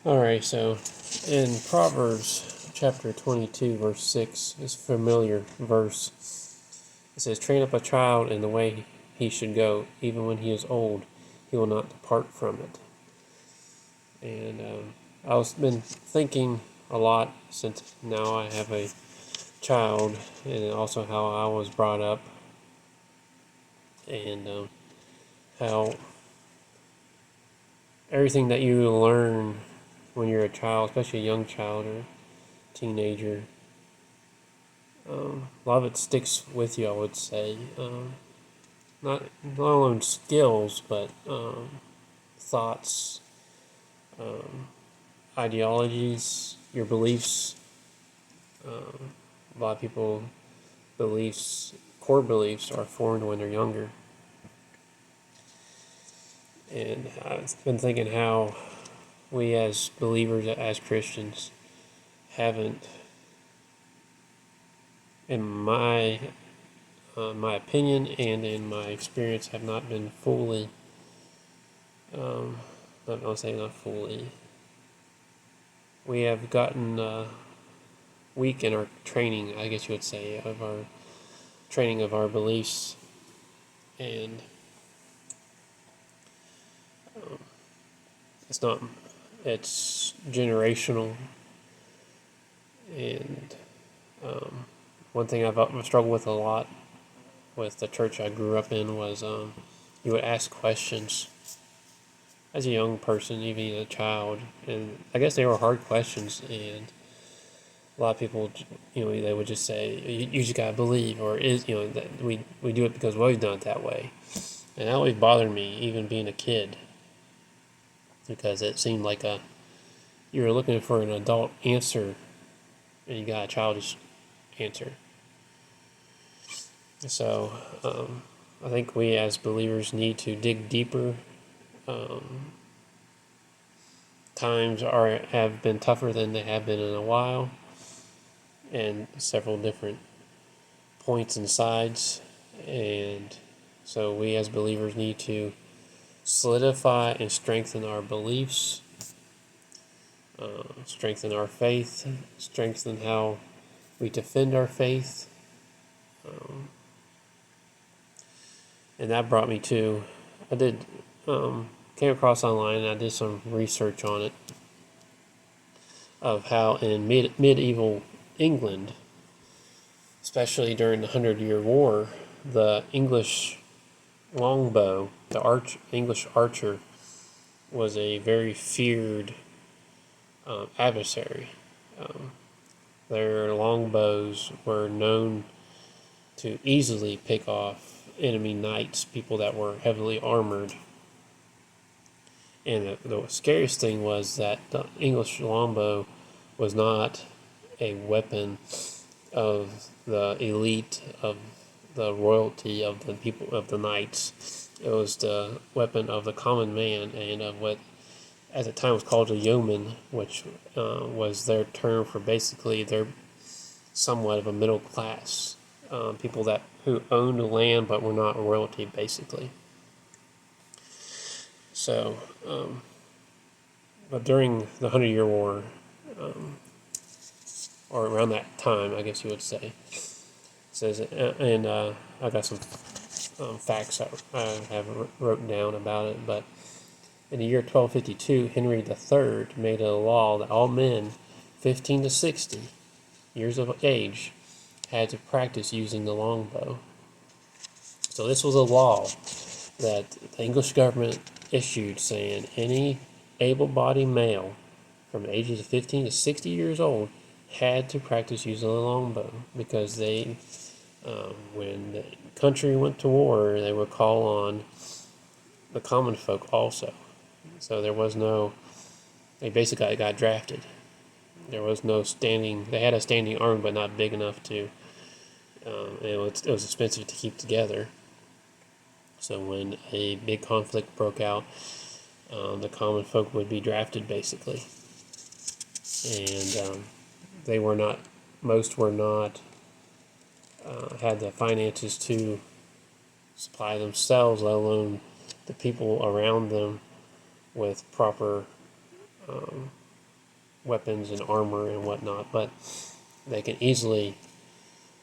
Alright, so in Proverbs chapter 22, verse 6, is a familiar verse. It says, "Train up a child in the way he should go, even when he is old, he will not depart from it." And I've been thinking a lot since now I have a child, and also how I was brought up, and how everything that you learn when you're a child, especially a young child or teenager, a lot of it sticks with you, I would say. Not only skills, but thoughts, ideologies, your beliefs. A lot of people beliefs, core beliefs, are formed when they're younger. And I've been thinking how we as believers, as Christians, haven't, in my opinion and in my experience, have not been fully, I'll say not fully, we have gotten weak in our training, I guess you would say, of our training of our beliefs. And it's generational. And one thing I've struggled with a lot with the church I grew up in was you would ask questions as a young person, even as a child, and I guess they were hard questions, and a lot of people, they would just say, you just gotta believe, or that we do it because we've done it that way. And that always bothered me, even being a kid, because it seemed like you were looking for an adult answer, and you got a childish answer. So I think we as believers need to dig deeper. Times have been tougher than they have been in a while, and several different points and sides. And so we as believers need to solidify and strengthen our beliefs, strengthen our faith, strengthen how we defend our faith. And that brought me to, I did, came across online, and I did some research on it, of how in medieval England, especially during the 100-Year War, the English longbow, the English archer, was a very feared adversary. Their longbows were known to easily pick off enemy knights, people that were heavily armored. And the scariest thing was that the English longbow was not a weapon of the elite, of the royalty, of the people, of the knights. It was the weapon of the common man, and of what at the time was called a yeoman, which was their term for basically their somewhat of a middle class, people who owned land but were not royalty, basically. So, but during the 100-Year War, or around that time, I guess you would say, it says, and I got some facts I have wrote down about it, but in the year 1252, Henry III made a law that all men 15 to 60 years of age had to practice using the longbow. So this was a law that the English government issued, saying any able-bodied male from the ages of 15 to 60 years old had to practice using the longbow, because they, when the country went to war, they would call on the common folk also. So there was no, they basically got drafted. There was no standing, they had a standing army, but not big enough to, it was expensive to keep together. So when a big conflict broke out, the common folk would be drafted, basically. And they were not, most were not, had the finances to supply themselves, let alone the people around them, with proper weapons and armor and whatnot, but they can easily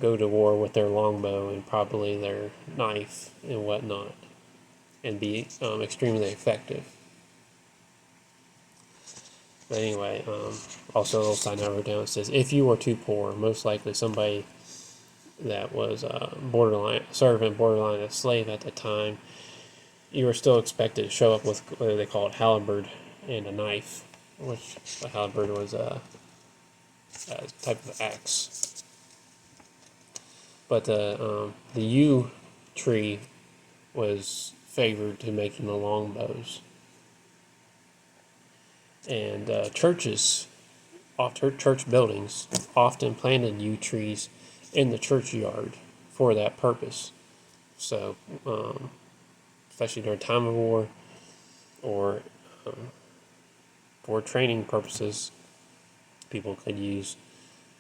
go to war with their longbow and probably their knife and whatnot, and be extremely effective. But anyway, also a little side note over down, it says, if you were too poor, most likely somebody that was borderline servant, borderline a slave at the time, you were still expected to show up with what they call it, halberd and a knife, which a halberd was a type of axe. But the yew tree was favored to making the longbows. And churches, church buildings, often planted yew trees in the churchyard for that purpose. So, especially during time of war or for training purposes, people could use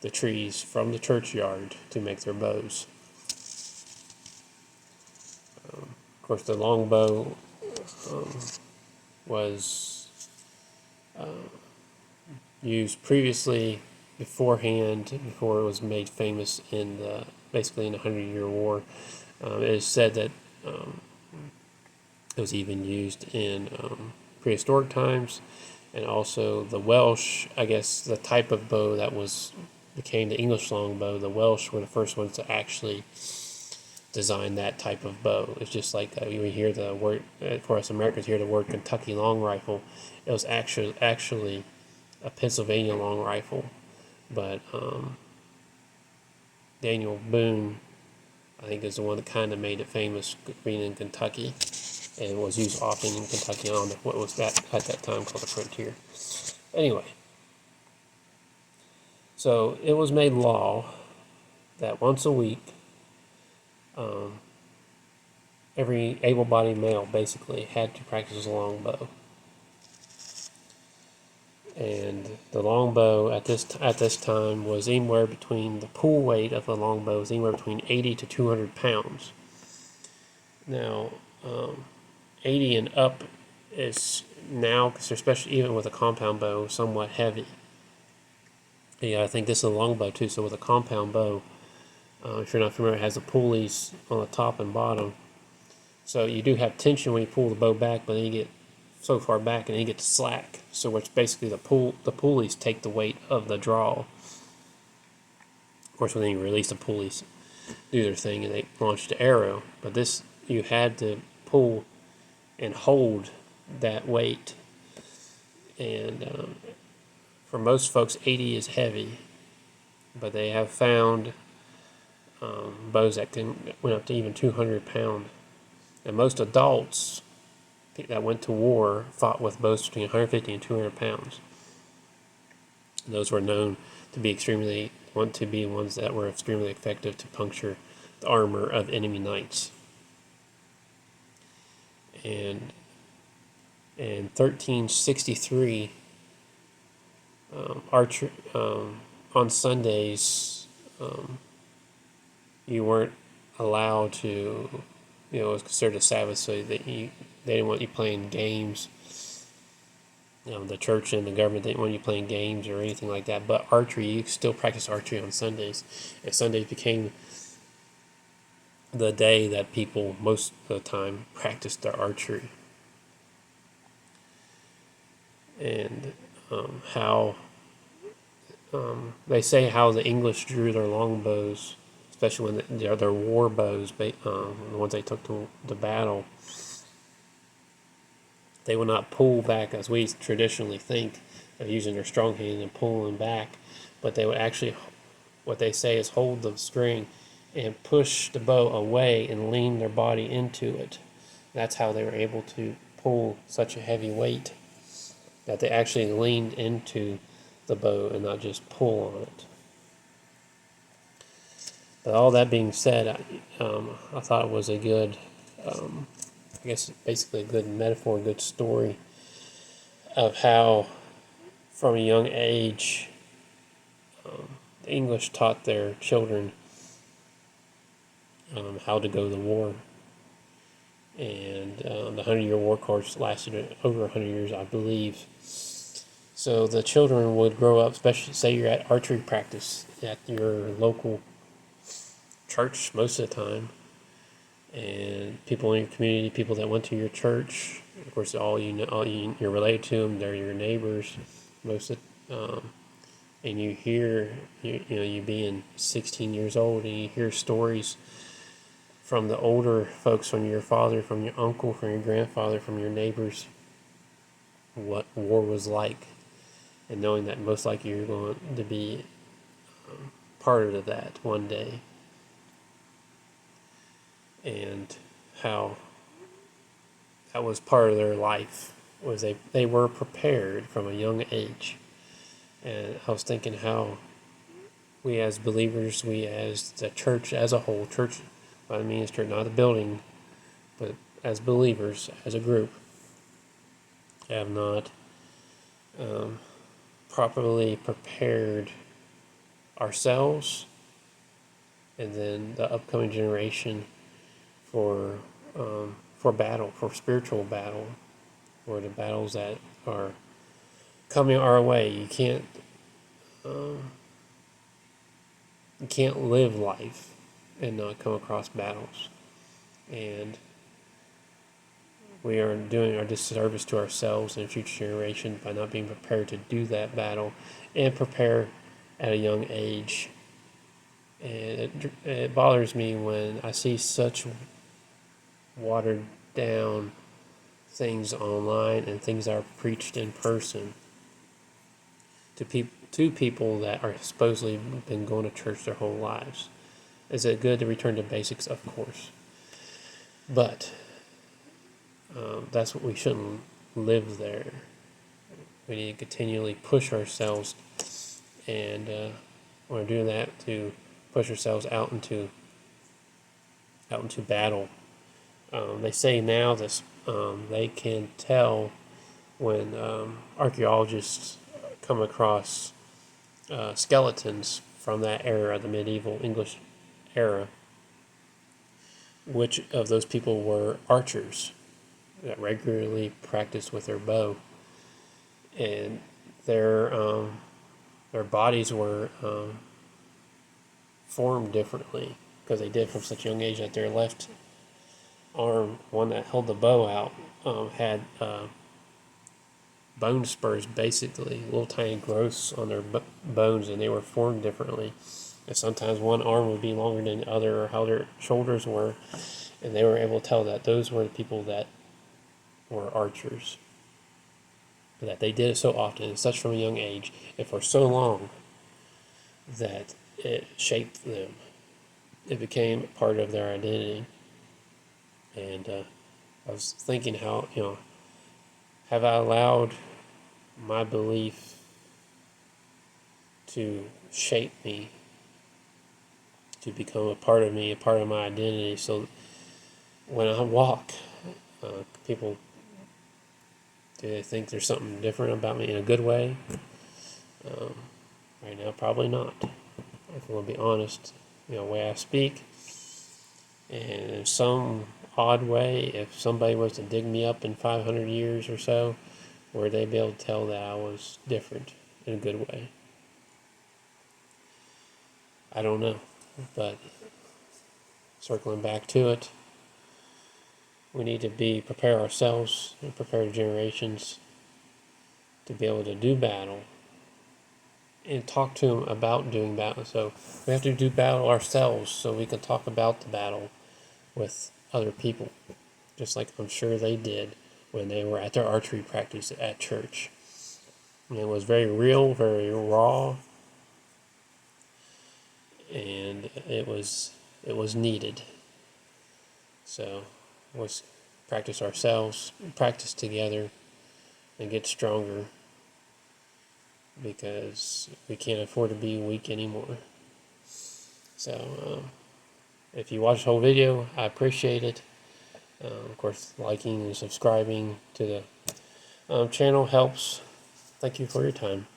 the trees from the churchyard to make their bows. Of course, the longbow was used previously beforehand, before it was made famous in basically in the 100-Year War. It is said that it was even used in prehistoric times, and also the Welsh, I guess the type of bow that became the English longbow, the Welsh were the first ones to actually design that type of bow. It's just like we hear the word, for us Americans hear the word Kentucky long rifle. It was actually a Pennsylvania long rifle, but Daniel Boone, I think, is the one that kind of made it famous, being in Kentucky, and was used often in Kentucky on what was that at that time called the frontier. Anyway, so it was made law that once a week, every able-bodied male basically had to practice a longbow. And the longbow at this time was anywhere between, the pull weight of the longbow was anywhere between 80 to 200 pounds. Now, 80 and up is now, especially even with a compound bow, somewhat heavy. Yeah, I think this is a longbow too. So with a compound bow, if you're not familiar, it has the pulleys on the top and bottom. So you do have tension when you pull the bow back, but then you get so far back and then you get to slack. So it's basically the pulleys take the weight of the draw. Of course, when you release the pulleys, do their thing and they launch the arrow. But this, you had to pull and hold that weight. And for most folks, 80 is heavy, but they have found bows that went up to even 200 pounds. And most adults that went to war fought with bows between 150 and 200 pounds. And those were known to be ones that were extremely effective to puncture the armor of enemy knights. And in 1363, on Sundays, you weren't allowed to, it was considered a Sabbath, so that they didn't want you playing games. The church and the government didn't want you playing games or anything like that. But archery, you could still practice archery on Sundays. And Sundays became the day that people most of the time practiced their archery. And how they say how the English drew their longbows, especially when their war bows, the ones they took to the battle, they would not pull back as we traditionally think of using their strong hand and pulling back, but they would actually, what they say is, hold the string and push the bow away and lean their body into it. That's how they were able to pull such a heavy weight, that they actually leaned into the bow and not just pull on it. But all that being said, I thought it was a good, I guess basically a good metaphor, a good story of how, from a young age, the English taught their children how to go to war. And the 100-Year War, course, lasted over 100 years, I believe. So the children would grow up, especially say you're at archery practice at your local church most of the time, and people in your community, people that went to your church, of course, you're related to them. They're your neighbors, most of, and you hear you being 16 years old, and you hear stories from the older folks, from your father, from your uncle, from your grandfather, from your neighbors, what war was like, and knowing that most likely you're going to be part of that one day, and how that was part of their life, was they were prepared from a young age. And I was thinking how we as believers, we as the church as a whole, church by the means church, not a building, but as believers, as a group, have not properly prepared ourselves and then the upcoming generation for battle, for spiritual battle, or the battles that are coming our way. You can't live life and not come across battles, and we are doing our disservice to ourselves and future generations by not being prepared to do that battle and prepare at a young age. And it bothers me when I see such watered down things online and things that are preached in person to people that are supposedly been going to church their whole lives. Is it good to return to basics? Of course. But that's what we shouldn't live there. We need to continually push ourselves, and we're doing that to push ourselves out into battle. They say now that they can tell when archaeologists come across skeletons from that era, the medieval English era, which of those people were archers that regularly practiced with their bow, and their bodies were formed differently because they did from such a young age that their left arm, one that held the bow out, had bone spurs, basically little tiny growths on their bones, and they were formed differently. And sometimes one arm would be longer than the other, or how their shoulders were, and they were able to tell that those were the people that were archers. That they did it so often and such from a young age and for so long that it shaped them. It became part of their identity. And I was thinking how, have I allowed my belief to shape me, to become a part of me, a part of my identity, so when I walk, people, do they think there's something different about me in a good way? Right now, probably not. If I'm going to be honest, the way I speak, and in some odd way, if somebody was to dig me up in 500 years or so, would they be able to tell that I was different in a good way? I don't know, but circling back to it, we need to prepare ourselves and prepare generations to be able to do battle and talk to them about doing battle. So we have to do battle ourselves so we can talk about the battle with other people, just like I'm sure they did when they were at their archery practice at church. And it was very real, very raw, and it was needed. So let's practice ourselves, practice together, and get stronger, because we can't afford to be weak anymore. So if you watch the whole video, I appreciate it. Of course, liking and subscribing to the channel helps. Thank you for your time.